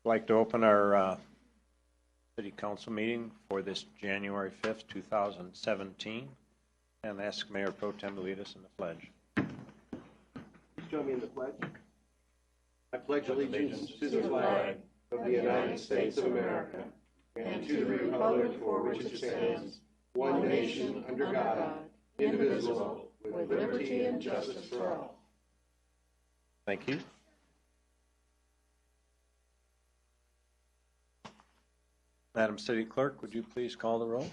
like to open our City Council meeting for this January 5th, 2017, and ask Mayor Pro Tem to lead us in the pledge. Please join me in the pledge. I pledge allegiance to the flag of the United States of America and to the republic for which it stands, one nation under God, indivisible, with liberty and justice for all. Thank you. Madam City Clerk, would you please call the roll?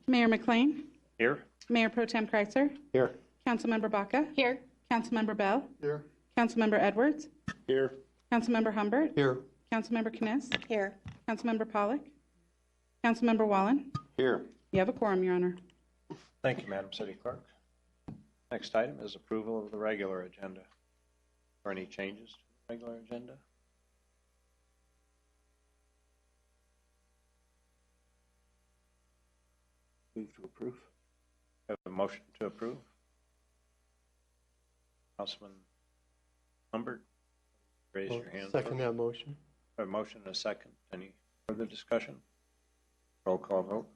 Mayor McLean. Here. Mayor Pro Tem Kreitzer. Here. Councilmember Baca. Here. Councilmember Bell. Here. Councilmember Edwards. Here. Councilmember Humbert. Here. Councilmember Kniss. Here. Councilmember Pollock. Councilmember Wallen. Here. You have a quorum, Your Honor. Thank you, Madam City Clerk. Next item is approval of the regular agenda. Are any changes to the regular agenda? Move to approve. Have a motion to approve. Councilman Humbert, raise your hand. Second that motion. A motion and a second. Any further discussion? Roll call vote.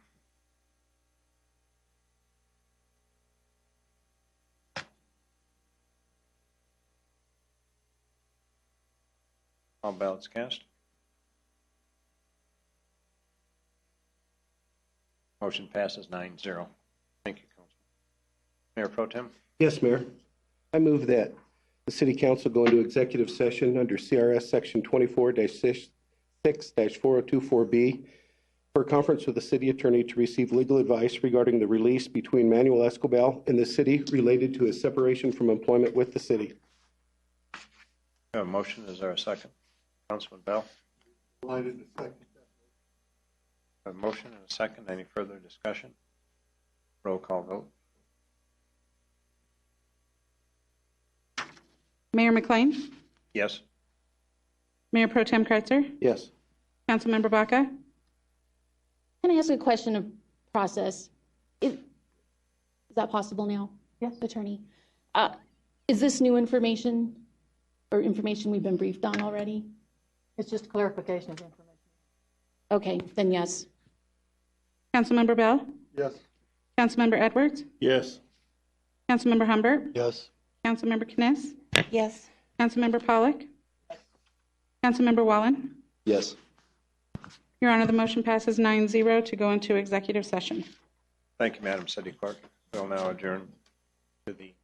All ballots cast. Motion passes 9-0. Thank you, Councilman. Mayor Pro Tem. Yes, Mayor. I move that the City Council go into executive session under CRS Section 24-6-4024B for a conference with the City Attorney to receive legal advice regarding the release between Manuel Escobar and the City related to his separation from employment with the City. We have a motion. Is there a second? Councilman Bell. I did the second. A motion and a second. Any further discussion? Roll call vote. Mayor McLean. Yes. Mayor Pro Tem Kreitzer. Yes. Councilmember Baca. Can I ask a question of process? Is that possible now? Yes. Attorney. Is this new information or information we've been briefed on already? It's just clarification of information. Okay, then yes. Councilmember Bell. Yes. Councilmember Edwards. Yes. Councilmember Humbert. Yes. Councilmember Kniss. Yes. Councilmember Pollock. Councilmember Wallen. Yes. Your Honor, the motion passes 9-0 to go into executive session. Thank you, Madam City Clerk. We'll now adjourn to the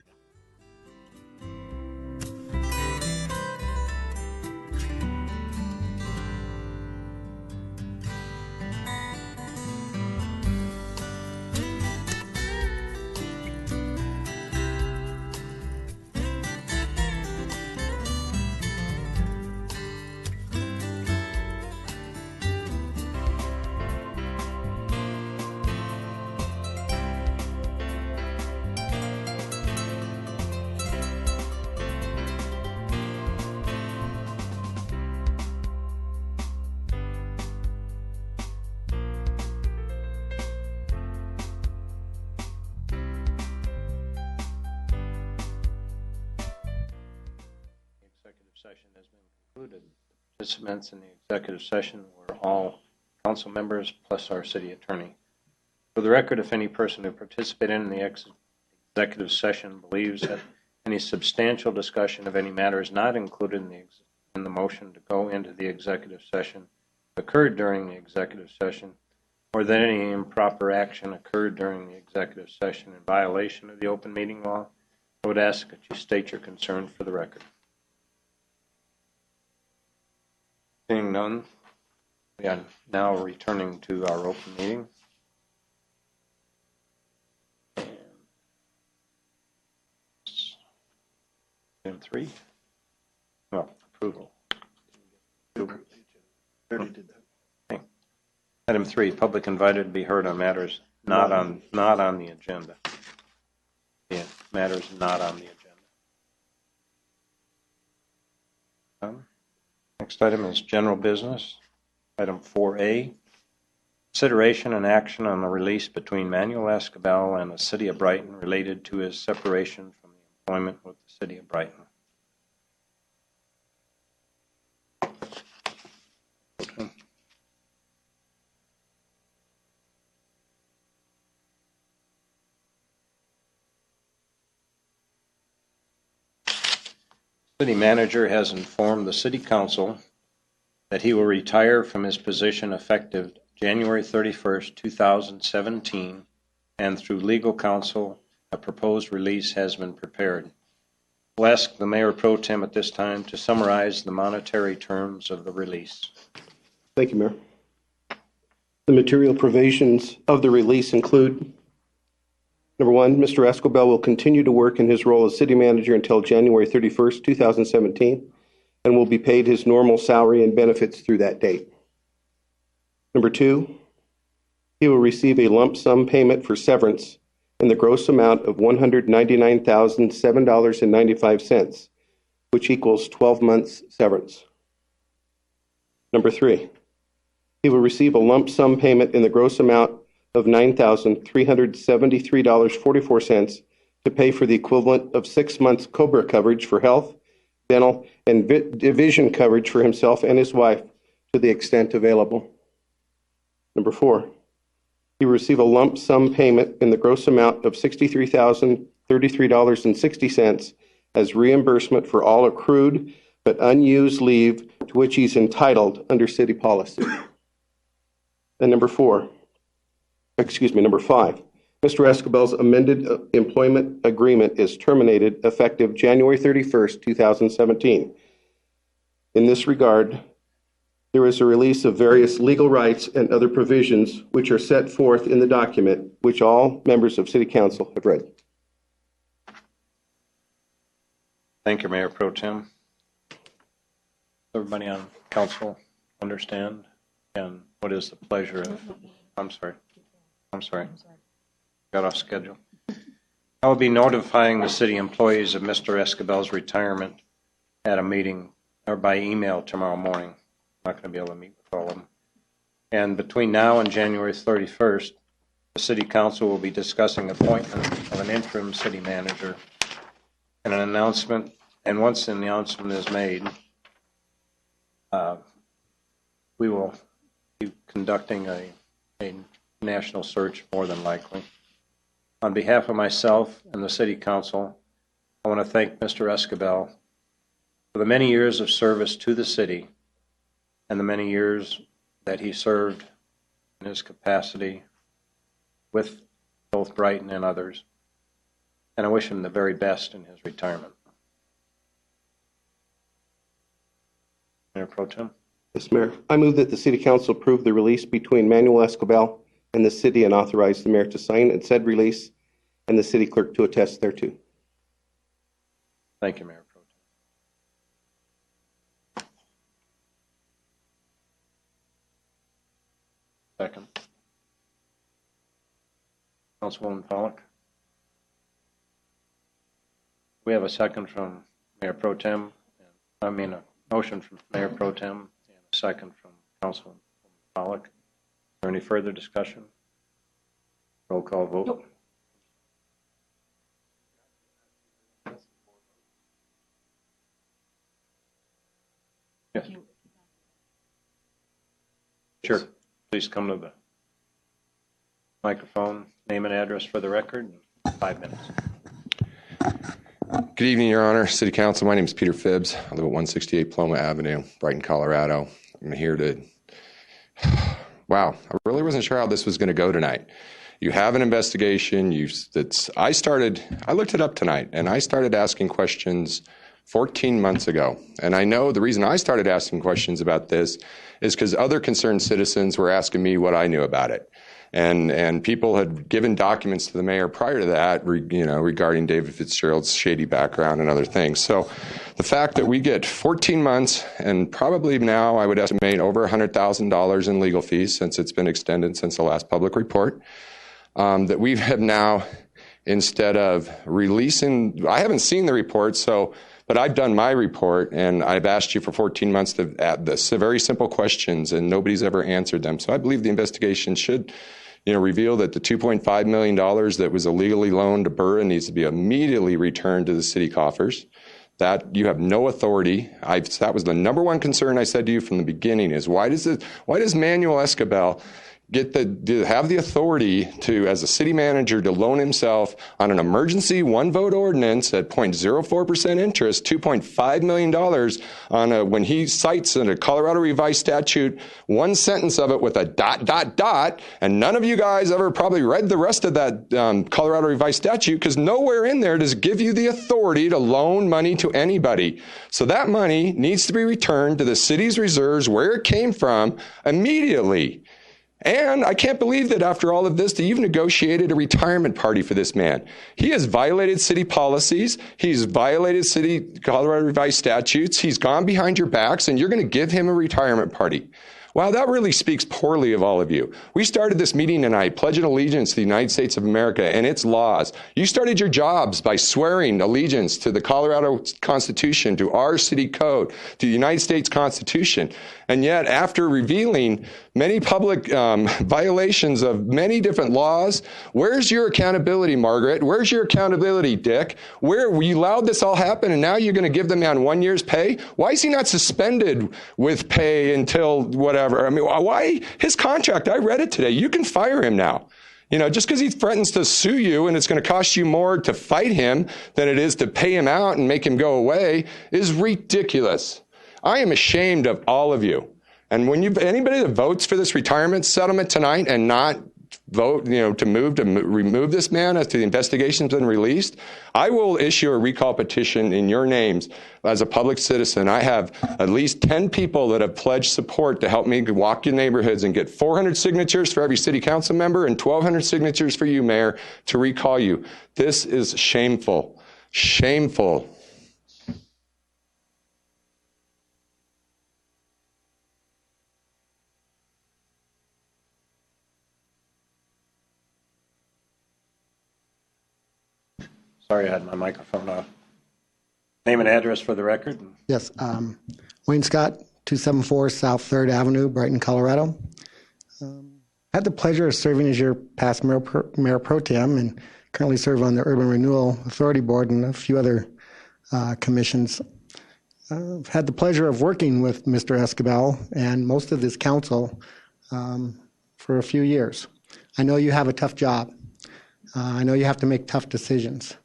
session has been concluded. The participants in the executive session were all council members plus our city attorney. For the record, if any person who participated in the executive session believes that any substantial discussion of any matter is not included in the motion to go into the executive session occurred during the executive session, or that any improper action occurred during the executive session in violation of the open meeting law, I would ask that you state your concern for the record. Seeing none, we are now returning to our open meeting. Item 3. Well, approval. Okay. Item 3, public invited to be heard on matters not on the agenda. Yeah, matters not on the agenda. Next item is general business. Item 4A, consideration and action on the release between Manuel Escobar and the City of Brighton related to his separation from the employment with the City of Brighton. City manager has informed the City Council that he will retire from his position effective January 31st, 2017, and through legal counsel, a proposed release has been prepared. We'll ask the Mayor Pro Tem at this time to summarize the monetary terms of the release. Thank you, Mayor. The material provisions of the release include: number one, Mr. Escobel will continue to work in his role as city manager until January 31st, 2017, and will be paid his normal salary and benefits through that date. Number two, he will receive a lump sum payment for severance in the gross amount of $199,007.95, which equals 12 months severance. Number three, he will receive a lump sum payment in the gross amount of $9,373.44 to pay for the equivalent of 6 months COBRA coverage for health, dental, and vision coverage for himself and his wife to the extent available. Number four, he will receive a lump sum payment in the gross amount of $63,033.60 as reimbursement for all accrued but unused leave to which he's entitled under city policy. And number five, Mr. Escobel's amended employment agreement is terminated effective January 31st, 2017. In this regard, there is a release of various legal rights and other provisions which are set forth in the document, which all members of City Council have read. Thank you, Mayor Pro Tem. Everybody on council understand? And what is the pleasure of, I'm sorry. Got off schedule. I will be notifying the city employees of Mr. Escobel's retirement at a meeting or by email tomorrow morning. I'm not going to be able to meet with all of them. And between now and January 31st, the City Council will be discussing appointment of an interim city manager and an announcement. And once the announcement is made, we will be conducting a national search, more than likely. On behalf of myself and the City Council, I want to thank Mr. Escobel for the many years of service to the city and the many years that he served in his capacity with both Brighton and others. And I wish him the very best in his retirement. Mayor Pro Tem. Yes, Mayor. I move that the City Council approve the release between Manuel Escobel and the city and authorize the mayor to sign and said release and the city clerk to attest thereto. Thank you, Mayor Pro Tem. Second. Councilwoman Pollock. We have a second from Mayor Pro Tem. A motion from Mayor Pro Tem and a second from Councilwoman Pollock. Is there any further discussion? Roll call vote. Nope. Yes. Sure. Please come to the microphone, name and address for the record, 5 minutes. Good evening, Your Honor, City Council. My name is Peter Phibbs. I live at 168 Paloma Avenue, Brighton, Colorado. I'm here to, wow, I really wasn't sure how this was going to go tonight. You have an investigation. I looked it up tonight, and I started asking questions 14 months ago. And I know the reason I started asking questions about this is because other concerned citizens were asking me what I knew about it. And people had given documents to the mayor prior to that, regarding David Fitzgerald's shady background and other things. So the fact that we get 14 months and probably now I would estimate over $100,000 in legal fees since it's been extended since the last public report, that we have now, instead of releasing, I haven't seen the report, but I've done my report and I've asked you for 14 months to add this very simple questions and nobody's ever answered them. So I believe the investigation should reveal that the $2.5 million that was illegally loaned to Burra needs to be immediately returned to the city coffers. That you have no authority. That was the number one concern I said to you from the beginning is why does Manuel Escobel have the authority to, as a city manager, to loan himself on an emergency one-vote ordinance at 0.04% interest, $2.5 million on when he cites in a Colorado revised statute, one sentence of it with a ... And none of you guys ever probably read the rest of that Colorado revised statute, because nowhere in there does it give you the authority to loan money to anybody. So that money needs to be returned to the city's reserves where it came from immediately. And I can't believe that after all of this, that you've negotiated a retirement party for this man. He has violated city policies. He's violated city Colorado revised statutes. He's gone behind your backs, and you're going to give him a retirement party. Wow, that really speaks poorly of all of you. We started this meeting tonight pledging allegiance to the United States of America and its laws. You started your jobs by swearing allegiance to the Colorado Constitution, to our city code, to the United States Constitution. And yet, after revealing many public violations of many different laws, where's your accountability, Margaret? Where's your accountability, Dick? Where you allowed this all happen, and now you're going to give the man 1 year's pay? Why is he not suspended with pay until whatever? I mean, why? His contract, I read it today. You can fire him now. You know, just because he threatens to sue you and it's going to cost you more to fight him than it is to pay him out and make him go away is ridiculous. I am ashamed of all of you. And when anybody that votes for this retirement settlement tonight and not vote, to remove this man after the investigation's been released, I will issue a recall petition in your names as a public citizen. I have at least 10 people that have pledged support to help me walk your neighborhoods and get 400 signatures for every city council member and 1,200 signatures for you, Mayor, to recall you. This is shameful. Shameful. Sorry, I had my microphone off. Name and address for the record. Yes, Wayne Scott, 274 South 3rd Avenue, Brighton, Colorado. I had the pleasure of serving as your past mayor pro tem and currently serve on the Urban Renewal Authority Board and a few other commissions. I've had the pleasure of working with Mr. Escobar and most of this council for a few years. I know you have a tough job. I know you have to make tough decisions.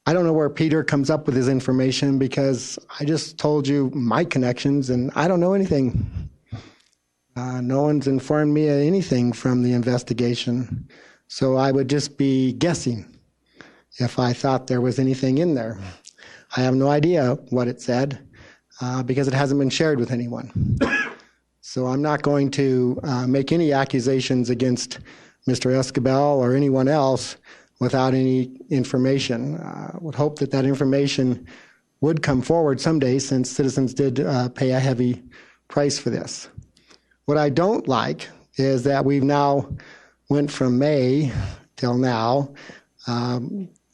I don't know where Peter comes up with his information, because I just told you my connections and I don't know anything. No one's informed me of anything from the investigation, so I would just be guessing if I thought there was anything in there. I have no idea what it said because it hasn't been shared with anyone. So I'm not going to make any accusations against Mr. Escobar or anyone else without any information. I would hope that that information would come forward someday, since citizens did pay a heavy price for this. What I don't like is that we've now went from May till now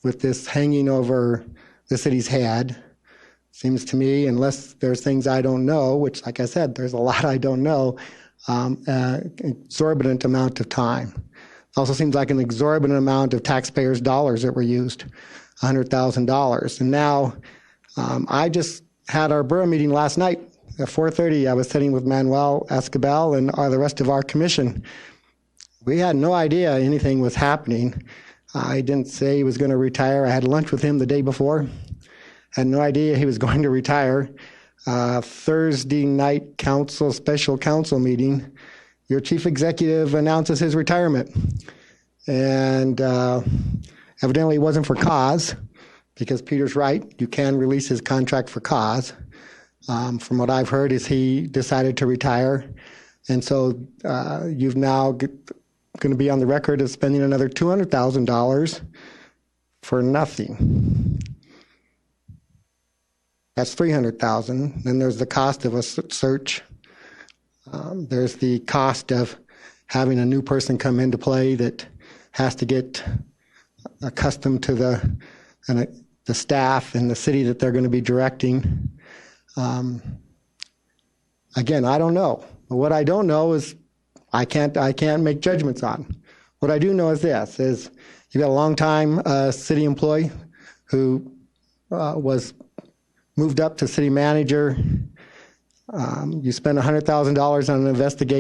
with this hanging over the city's head. Seems to me, unless there's things I don't know, which, like I said, there's a lot I don't know, exorbitant amount of time. Also seems like an exorbitant amount of taxpayers' dollars that were used, $100,000. And now, I just had our borough meeting last night at 4:30. I was sitting with Manuel Escobar and the rest of our commission. We had no idea anything was happening. I didn't say he was going to retire. I had lunch with him the day before. Had no idea he was going to retire. Thursday night special council meeting, your chief executive announces his retirement. And evidently it wasn't for cause, because Peter's right, you can release his contract for cause. From what I've heard is he decided to retire. And so you've now going to be on the record of spending another $200,000 for nothing. That's $300,000. Then there's the cost of a search. There's the cost of having a new person come into play that has to get accustomed to the staff and the city that they're going to be directing. Again, I don't know. But what I don't know is I can't make judgments on. What I do know is this: is you've got a long-time city employee who was moved up to city manager. You spent $100,000 on an investigation.